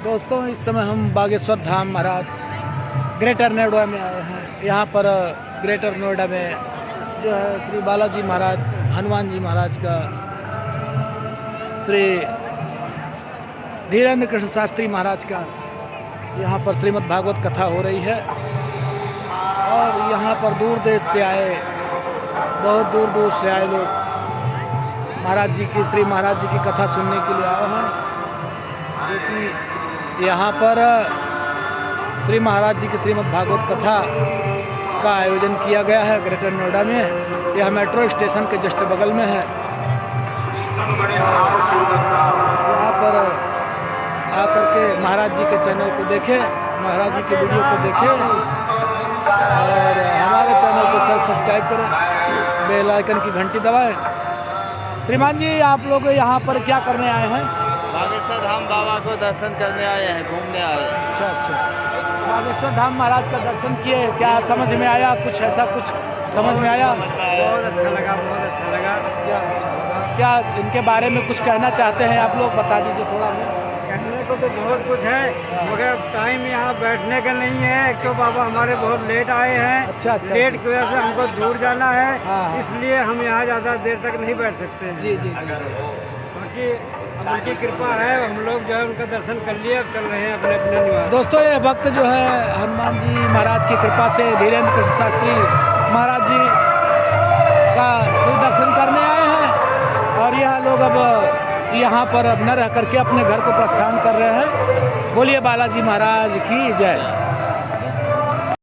दोस्तों, इस समय हम बागेश्वर धाम महाराज ग्रेटर नोएडा में आए हैं। यहाँ पर ग्रेटर नोएडा में जो है श्री बालाजी महाराज, हनुमान जी महाराज का, श्री धीरेन्द्र कृष्ण शास्त्री महाराज का यहाँ पर श्रीमद् भागवत कथा हो रही है। और यहाँ पर दूर देश से आए, बहुत दूर दूर से आए लोग महाराज जी की, श्री महाराज जी की कथा सुनने के लिए आए हैं। क्योंकि यहाँ पर श्री महाराज जी की श्रीमद् भागवत कथा का आयोजन किया गया है ग्रेटर नोएडा में। यह मेट्रो स्टेशन के जस्ट बगल में है। यहाँ पर आकर के महाराज जी के चैनल को देखें, महाराज जी के वीडियो को देखें और हमारे चैनल को सब्सक्राइब करें, बेल आइकन की घंटी दबाएं। श्रीमान जी, आप लोग यहाँ पर क्या करने आए हैं? बागेश्वर धाम बाबा को दर्शन करने आए हैं, घूमने आए हैं। अच्छा। बागेश्वर धाम महाराज का दर्शन किए, क्या समझ में आया? कुछ ऐसा कुछ समझ में आया? बहुत अच्छा लगा, बहुत अच्छा लगा। क्या इनके बारे में कुछ कहना चाहते हैं आप लोग? बता दीजिए थोड़ा। कहने को तो बहुत कुछ है, मगर टाइम यहाँ बैठने का नहीं है। एक तो बाबा हमारे बहुत लेट आए हैं। अच्छा। लेट की वजह से हमको दूर जाना है। हाँ। इसलिए हम यहाँ ज़्यादा देर तक नहीं बैठ सकते हैं। जी। बाकी अब उनकी कृपा है, हम लोग जो है उनका दर्शन कर लिए, अब चल रहे हैं अपने अपने निवास। दोस्तों, ये भक्त जो है हनुमान जी महाराज की कृपा से धीरेन्द्र कृष्ण शास्त्री महाराज जी का दर्शन करने आए हैं। और यह लोग अब यहाँ पर अब न रह करके अपने घर को प्रस्थान कर रहे हैं। बोलिए बालाजी महाराज की जय।